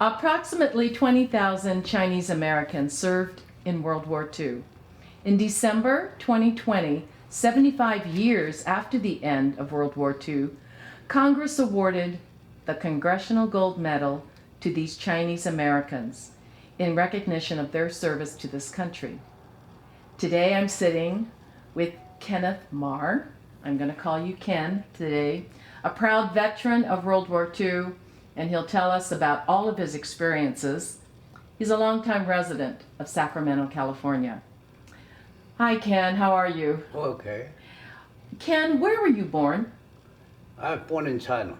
Approximately 20,000 Chinese Americans served in World War II. In December 2020, 75 years after the end of World War II, Congress awarded the Congressional Gold Medal to these Chinese Americans in recognition of their service to this country. Today I'm sitting with Kenneth Mar. I'm going to call you Ken today, a proud veteran of World War II, and he'll tell us about all of his experiences. He's a longtime resident of Sacramento, California. Hi, Ken. How are you? Okay. Ken, where were you born? I was born in China,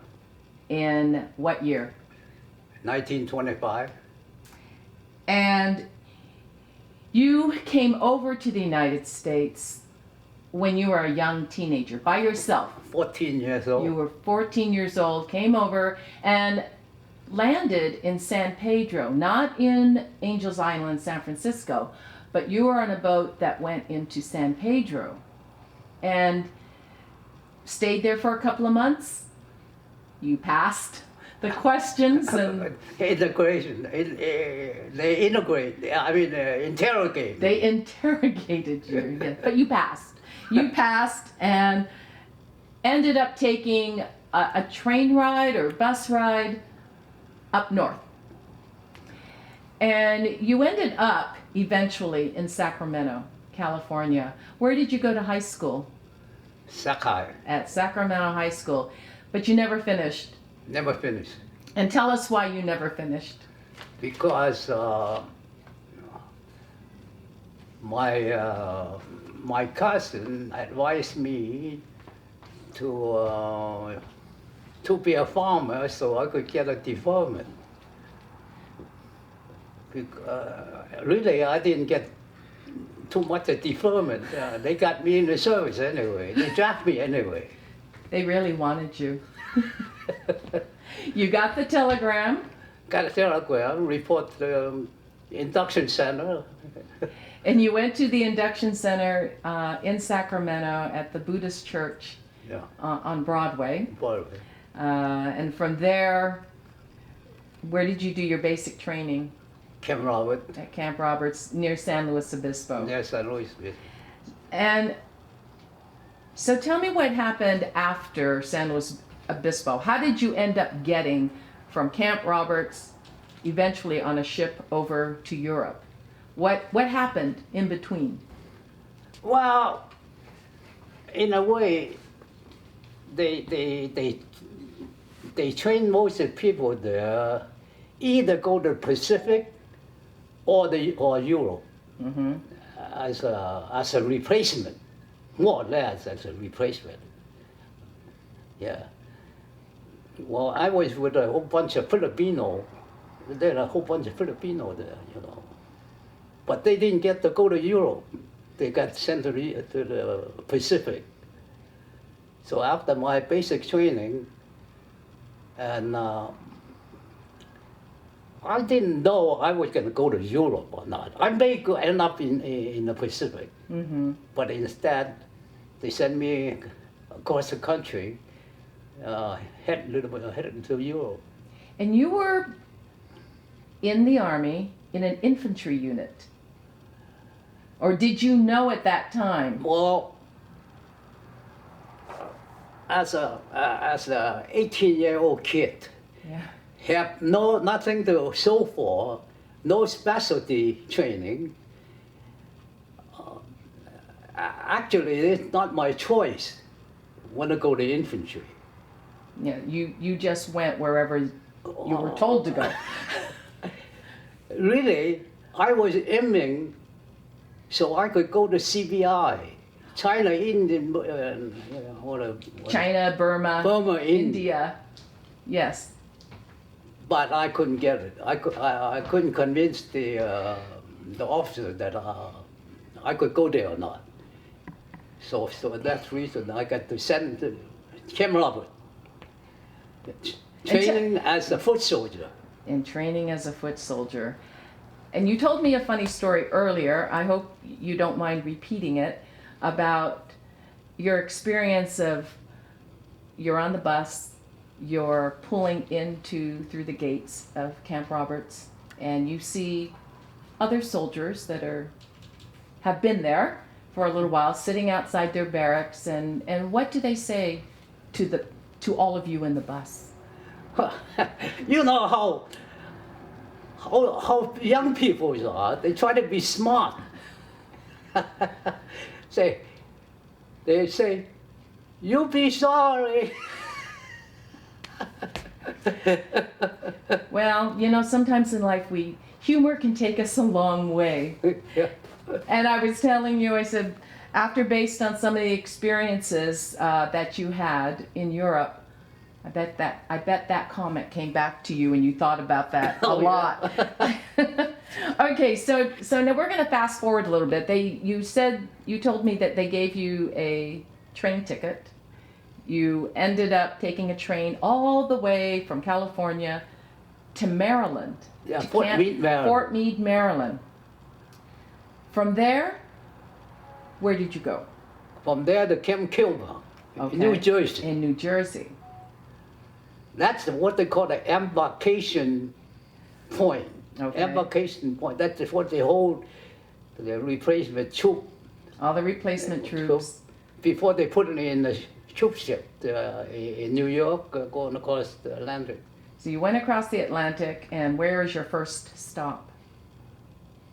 In what year? 1925. And you came over to the United States when you were a young teenager, by yourself. 14 years old. You were 14 years old, came over and landed in San Pedro, not in Angels Island, San Francisco, but you were on a boat that went into San Pedro and stayed there for a couple of months. You passed the questions and Integration. They interrogate. they interrogated you, yes, but you passed. You passed and ended up taking a train ride or bus ride up north. And you ended up eventually in Sacramento, California. Where did you go to high school? Sakai. At Sacramento High School. But you never finished. Never finished. And tell us why you never finished. Because my cousin advised me to be a farmer so I could get a deferment. Really, I didn't get too much a deferment. They got me in the service anyway. They drafted me anyway. They really wanted you. You got the telegram. Got a telegram, report to the induction center. And you went to the induction center in Sacramento at the Buddhist church on Broadway. And from there, where did you do your basic training? Camp Robert. At Camp Roberts near San Luis Obispo. Yes, San Luis. And so tell me what happened after San Luis Obispo. How did you end up getting from Camp Roberts eventually on a ship over to Europe? What happened in between? Well, in a way, they train most of the people there either go to the Pacific or Europe as a replacement, more or less as a replacement. Yeah. Well, I was with a whole bunch of Filipino. There are a whole bunch of Filipino there, you know. But they didn't get to go to Europe. They got sent to the Pacific. So after my basic training, and I didn't know I was going to go to Europe or not. I may end up in the Pacific, but instead they sent me across the country, headed to Europe. And you were in the Army in an infantry unit. Or did you know at that time? Well, as a 18-year-old kid, have nothing to show for, no specialty training. Actually, it's not my choice when I go to infantry. Yeah, you just went wherever you were told to go. Really, I was aiming so I could go to CBI, China, Indian, China, Burma, India. Yes. But I couldn't get it. I couldn't convince the officer that I could go there or not. So that's the reason I got to send to Camp Robert. Training as a foot soldier. In training as a foot soldier. And you told me a funny story earlier, I hope you don't mind repeating it, about your experience of you're on the bus, you're pulling through the gates of Camp Roberts, and you see other soldiers that have been there for a little while, sitting outside their barracks, and what do they say to all of you in the bus? You know how young people are. They try to be smart. They say, "You be sorry." Well, sometimes in life humor can take us a long way. Yeah. And I was telling you, I said, based on some of the experiences that you had in Europe, I bet that comment came back to you and you thought about that a lot. Okay, so now we're going to fast forward a little bit. You told me that they gave you a train ticket. You ended up taking a train all the way from California to Maryland. Yeah, Fort Meade, Maryland. Fort Meade, Maryland. From there, where did you go? From there to Camp Kilmer, Okay. New Jersey. In New Jersey. That's what they call the embarkation point. Okay. Embarkation point. That's what they hold the replacement troop. All the replacement troops. Before they put it in the troop ship in New York, going across the Atlantic. So you went across the Atlantic, and where is your first stop?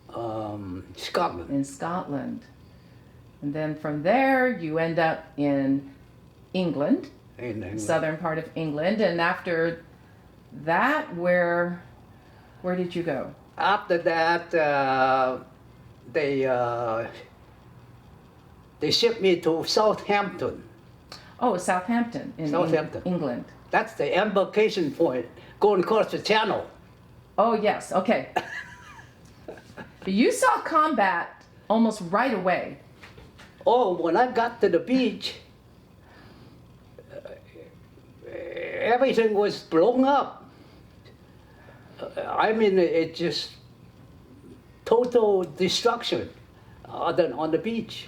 Scotland. In Scotland. And then from there, you end up in England, In England. southern part of England. And after that, where did you go? After that, they shipped me to Southampton. Oh, Southampton in Southampton. England. That's the embarkation point, going across the channel. Oh, yes. Okay. But you saw combat almost right away. Oh, when I got to the beach, everything was blown up. I mean, it just total destruction on the beach.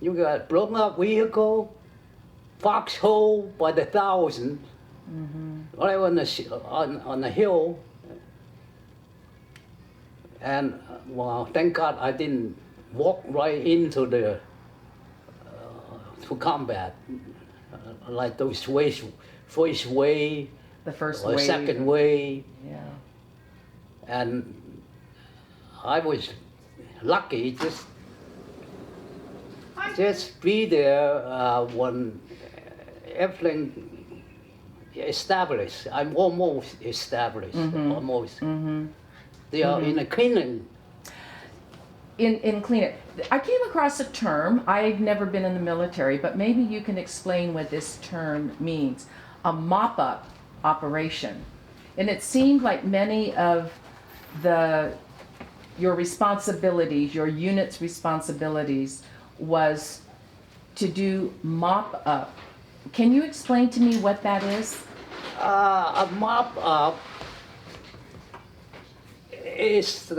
You got blown up vehicle, foxhole by the thousand, right on the hill. And well, thank God I didn't walk right into the to combat like those waves, first wave, The first or wave. second wave. Yeah. And I was lucky just be there when everything established. I'm almost established, almost. They are in a cleaning. In clean it. I came across a term. I've never been in the military, but maybe you can explain what this term means. A mop-up operation. And it seemed like many of your responsibilities, your unit's responsibilities, was to do mop-up. Can you explain to me what that is? A mop-up is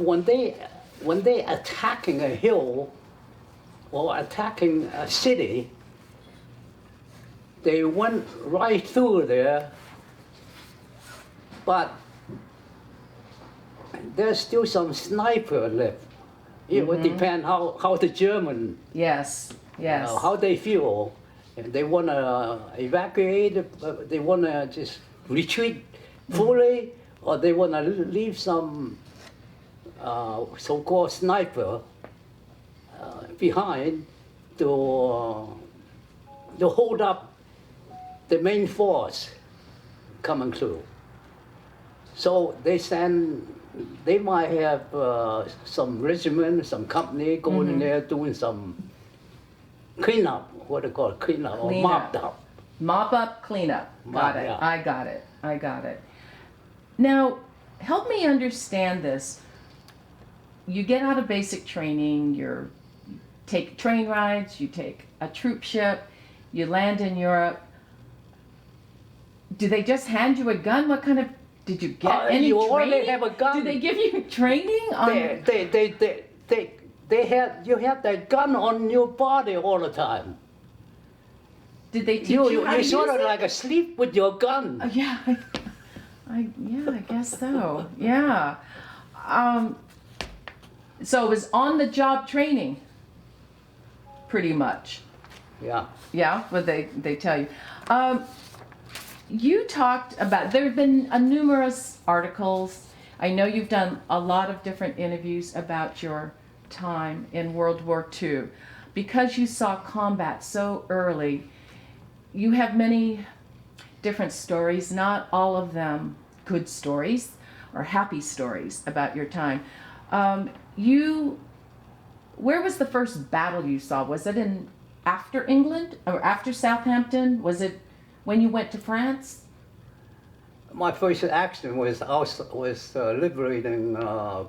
when they attacking a hill or attacking a city, they went right through there, but there's still some sniper left. It would depend how the German, Yes, yes. how they feel. If they want to evacuate, they want to just retreat fully, or they want to leave some so-called sniper behind to hold up the main force coming through. So they might have some regiment, some company going in there doing some cleanup, what they call cleanup, or mopped up. Mop up, clean up. Got it. Yeah. I got it. Now, help me understand this. You get out of basic training, you take train rides, you take a troop ship, you land in Europe. Do they just hand you a gun? What kind of, did you get any you training? already have a gun. Do they give you training on? You have that gun on your body all the time. Did they teach you how to You use sort of it? like asleep with your gun. Yeah, I guess so. Yeah. So it was on the job training, pretty much. Yeah. Yeah, what they tell you. You talked about, there have been numerous articles. I know you've done a lot of different interviews about your time in World War II. Because you saw combat so early, you have many different stories, not all of them good stories or happy stories about your time. Where was the first battle you saw? Was it after England or after Southampton? Was it when you went to France? My first action was liberating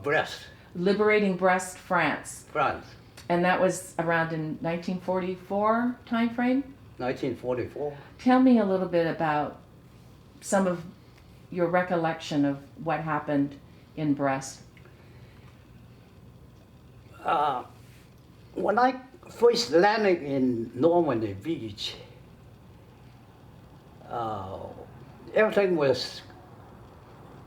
Brest, Liberating Brest, France. France, And that was around in 1944 time frame? 1944. Tell me a little bit about some of your recollection of what happened in Brest. When I first landed in Normandy beach, everything was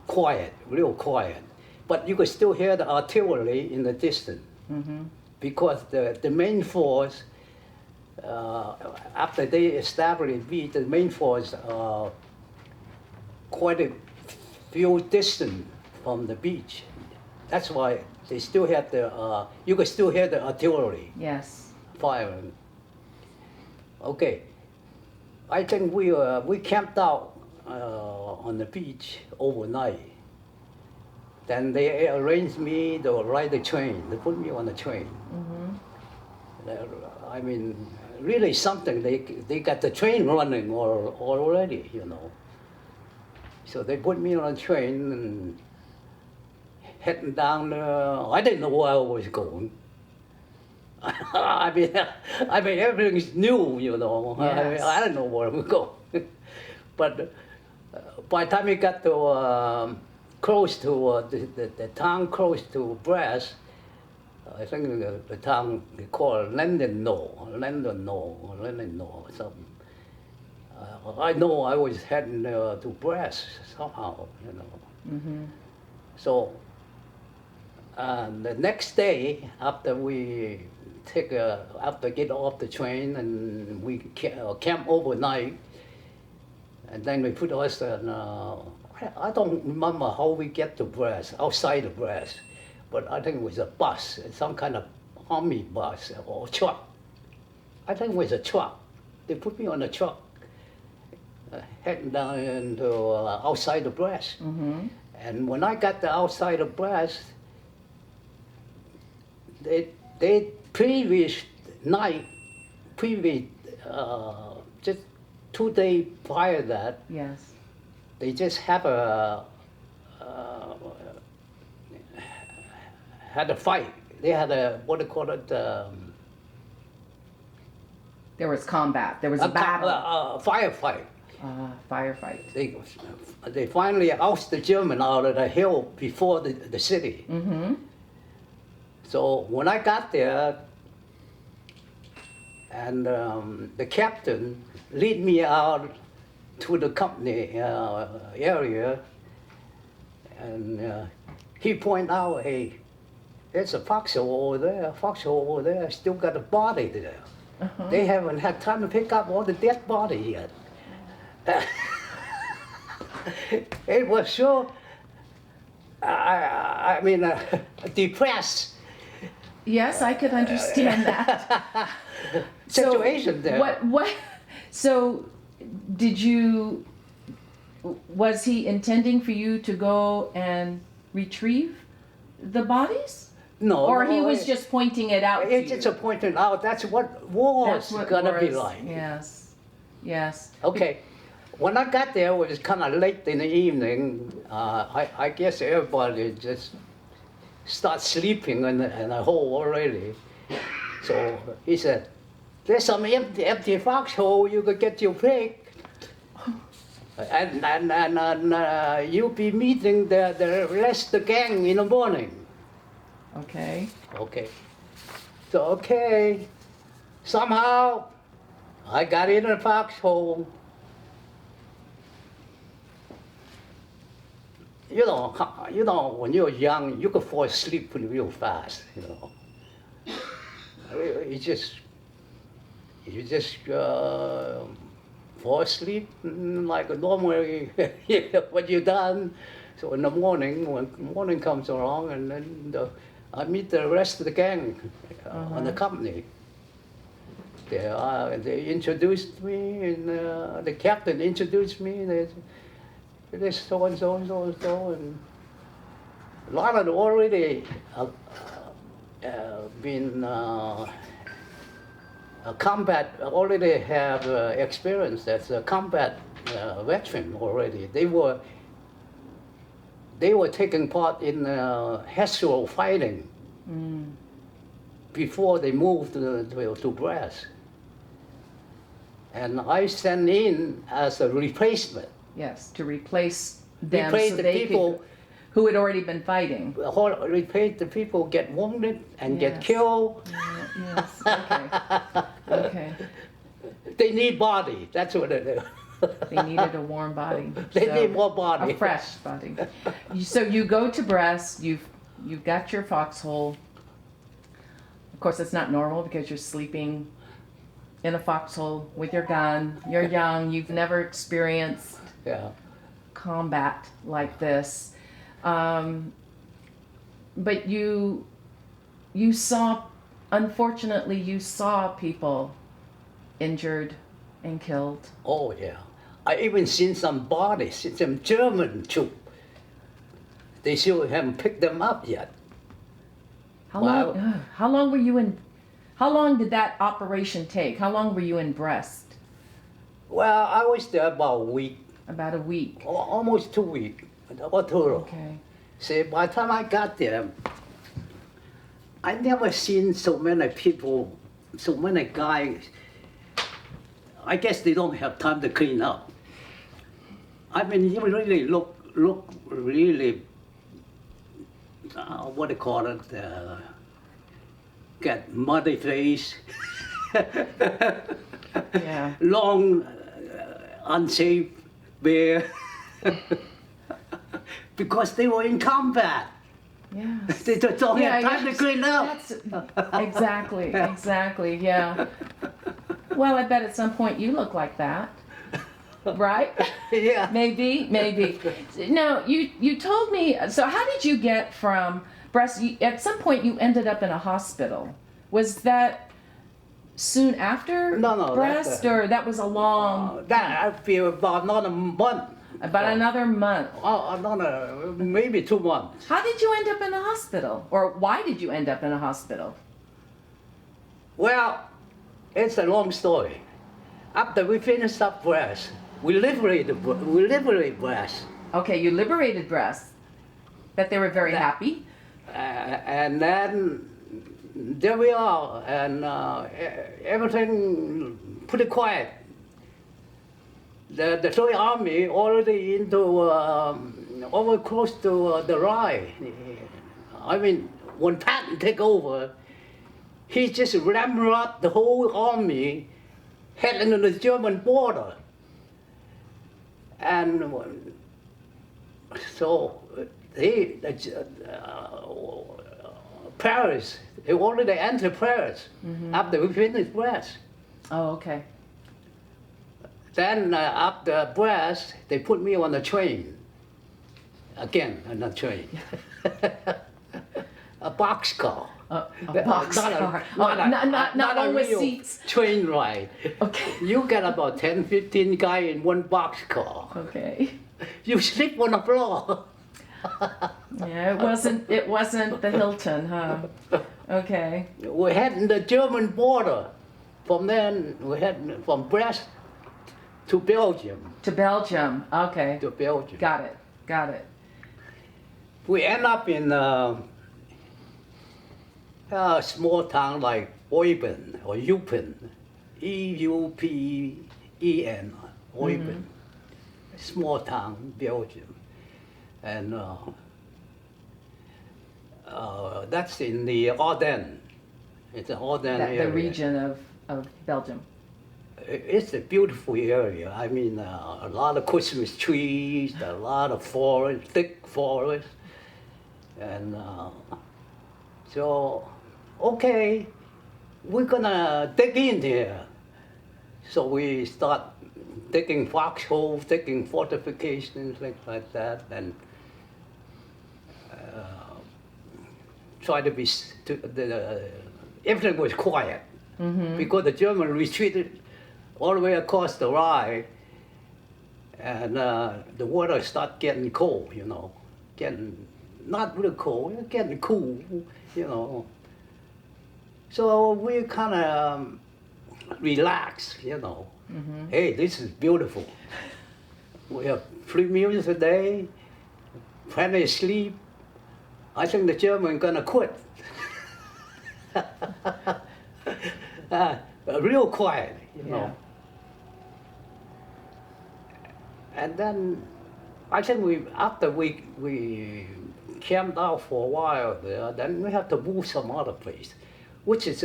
quiet, real quiet. But you could still hear the artillery in the distance. Mm-hmm. Because the main force, after they established beach, the main force quite a few distance from the beach. That's why they still had you could still hear the artillery Yes. firing. Okay, I think we camped out on the beach overnight. Then they arranged me to ride the train. They put me on the train. Mm-hmm. I mean, really something. They got the train running already, you know. So they put me on a train and heading down there. I didn't know where I was going. I mean, everything's new, you know. Yes. I don't know where we go. But by the time we got to close to the town close to Brest, I think the town they call it London or something. I know I was heading to Brest somehow, you know. Mm-hmm. So the next day, after we get off the train and we camp overnight, and then we put us in. I don't remember how we get to Brest, outside of Brest, but I think it was a bus, some kind of army bus or truck. I think it was a truck. They put me on a truck, heading down into outside of Brest. Mm-hmm. And when I got to outside of Brest, they previous just 2 days prior that, Yes. they just had a fight. They had what do you call it? There was combat. There was a battle. Firefight. Firefight. They finally ousted the German out of the hill before the city. Mm-hmm. So when I got there, and the captain lead me out to the company area, and he point out, hey, there's a foxhole over there, still got a body there. Uh-huh. They haven't had time to pick up all the dead body yet. It was so, I mean, depressed Yes, I could understand that. situation there. So, was he intending for you to go and retrieve the bodies? No. Or he no, was just pointing it out to It's you? just pointing out that's what war's That's what gonna be wars- like. Yes, yes. Okay. When I got there, it was kind of late in the evening. I guess everybody just start sleeping in the hole already. So he said, "There's some empty foxhole. You could get your pig, and you'll be meeting the rest of the gang in the morning." Okay. Okay. So okay. Somehow I got in the foxhole. You know, when you're young, you can fall asleep real fast. You know, you just fall asleep like normally when you're done. So in the morning, when morning comes along, and then I meet the rest of the gang on the company. They introduced me, and the captain introduced me. This so and so and so and so, and a lot of them already been a combat, already have experience as a combat veteran already. They were taking part in Hessel fighting before they moved to Brest. And I sent in as a replacement. Yes, to replace them Replace so the they people could, who had already been fighting. Replace the people get wounded and get Yes. killed. Yes, okay. Okay. They need body. That's what it is. They needed a warm body. They So, need more body. a fresh body. So you go to Brest, you've got your foxhole. Of course, it's not normal because you're sleeping in a foxhole with your gun. You're young, you've never experienced Yeah. combat like this. But you saw, unfortunately, you saw people injured and killed. Oh yeah. I even seen some bodies, some German troop. They still haven't picked them up yet. Wow. How long were you in? How long did that operation take? How long were you in Brest? Well, I was there about a week, About a week. almost 2 weeks, about total. Okay. See, by the time I got there, I never seen so many people, so many guys. I guess they don't have time to clean up. I mean, you really look really, what do you call it? Get muddy face, Yeah. long, unshaved beard, because they were in combat. Yes. They don't have time to clean up. Exactly, yeah. Well, I bet at some point you look like that, right? Yeah. Maybe. No, you told me, so how did you get from Brest, at some point you ended up in a hospital. Was that soon after No, Brest, or that was a long, That I feel about another month. about another month? Another, maybe 2 months. How did you end up in a hospital? Or why did you end up in a hospital? Well, it's a long story. After we finished up Brest, we liberated Brest. Okay, you liberated Brest. Bet they were very happy. And then there we are, and everything pretty quiet. The Third Army already into over close to the Rhine. I mean, when Patton take over, he just ramrod the whole army heading to the German border. And so Paris, they already entered Paris after we finished Brest. Oh, okay. Then after Brest, they put me on a train. Again, on a train. A boxcar. A boxcar. Not a with real seats. train ride. Okay. You get about 10, 15 guys in one boxcar. Okay. You sleep on the floor. Yeah, it wasn't the Hilton, huh? Okay. We're heading the German border. From then, we heading from Brest to Belgium. To Belgium. Okay. To Belgium. Got it. We end up in a small town like Eupen or Eupen, Eupen, Eupen, small town, Belgium, and that's in the Ardennes. It's an Ardennes area. The region of Belgium. it's a beautiful area. I mean, a lot of Christmas trees, a lot of forest, thick forest. And so, okay, we're gonna dig in here. So we start digging foxholes, digging fortifications, things like that, and try to be, everything was quiet. Because the Germans retreated all the way across the Rhine, and the water started getting cold, you know, getting not really cold, getting cool, you know. So we kind of relaxed, you know. Hey, this is beautiful. We have 3 meals a day, plenty of sleep. I think the Germans gonna quit. Real quiet, you know. Yeah. And then I think after we camped out for a while there, then we have to move some other place, which is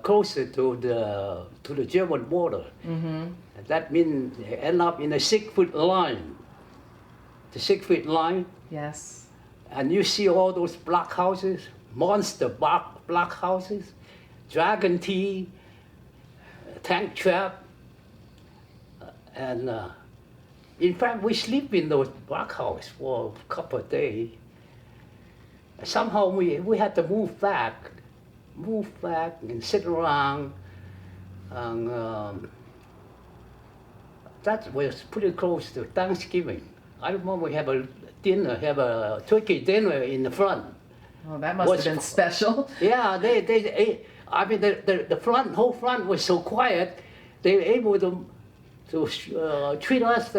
closer to the German border. And that means they end up in a 6-foot line. The 6-foot line. Yes. And you see all those block houses, monster block houses, dragon tea, tank trap, and in fact we sleep in those block houses for a couple of days. Somehow we had to move back and sit around, and that was pretty close to Thanksgiving. I remember we have a turkey dinner in the front. Oh, that must have been special. Yeah, I mean, the whole front was so quiet. They were able to treat us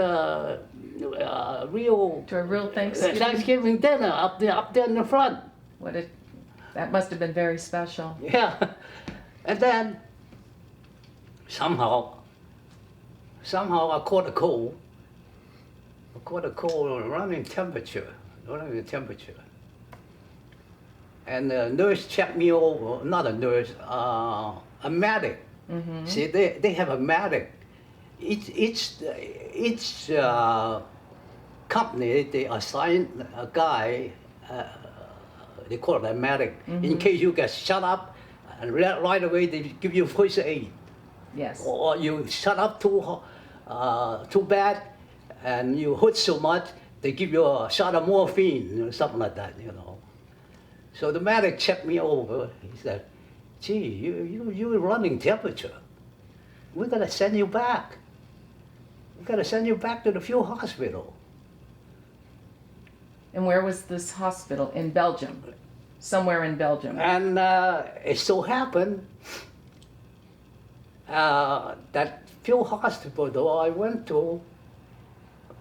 real To a real Thanksgiving. Thanksgiving dinner up there in the front. That must have been very special. Yeah, and then somehow I caught a cold. Running temperature. And the nurse checked me over, not a nurse, a medic. See, they have a medic. Each company, they assign a guy, they call it a medic, in case you get shut up, and right away they give you first aid. Yes. Or you shut up too bad, and you hurt so much, they give you a shot of morphine, something like that, you know. So the medic checked me over. He said, "Gee, you're running temperature. We're gonna send you back. We're gonna send you back to the field hospital." And where was this hospital? In Belgium. Somewhere in Belgium. And it so happened that field hospital I went to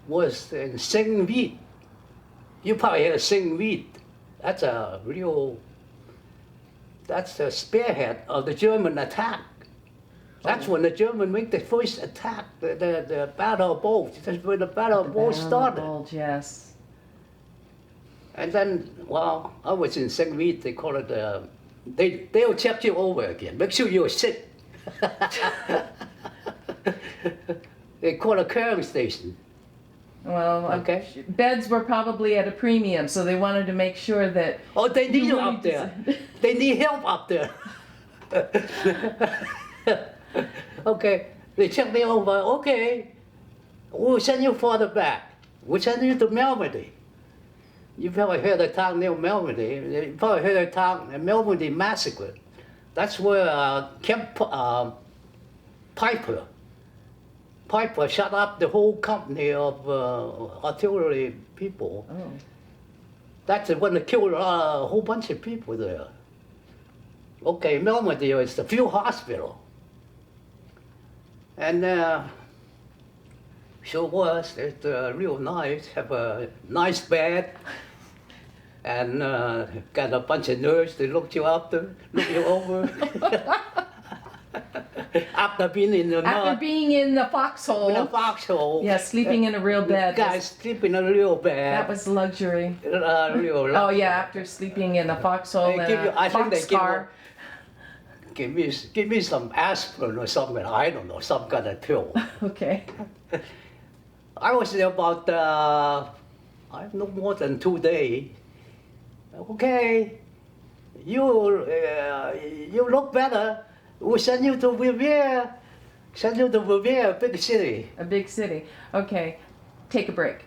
was in Saint-Vit. You probably heard of Saint-Vit. That's the spearhead of the German attack. That's when the Germans make the first attack, the Battle of Bulge. That's when the Battle of Bulge started. Bulge, yes. And then, well, I was in Saint-Vit, they call it, they'll check you over again, make sure you're sick. They call it a caring station. Well, Okay. Beds were probably at a premium, so they wanted to make sure that. Oh, they need you really up there. They need help up there. Okay, they check me over. Okay, we'll send you further back. We'll send you to Normandy. You probably heard of a town near Normandy. You probably heard of a town, the Normandy massacre. That's where Piper shut up the whole company of artillery people. Oh. That's the one that killed a whole bunch of people there. Okay, Normandy is the field hospital. And sure was, it's real nice, have a nice bed, and got a bunch of nurses to look you over. After being in the foxhole. in a foxhole. Yeah, sleeping in a real bed. Guys sleeping in a real bed. That was luxury. Real Oh yeah, after sleeping in a foxhole They and give you- a I think they give boxcar. give me some aspirin or something. I don't know, some kind of pill. Okay. I was there about no more than 2 days. Okay, you look better. We'll send you to WWII. Send you to WWII, a big city. A big city. Okay. Take a break.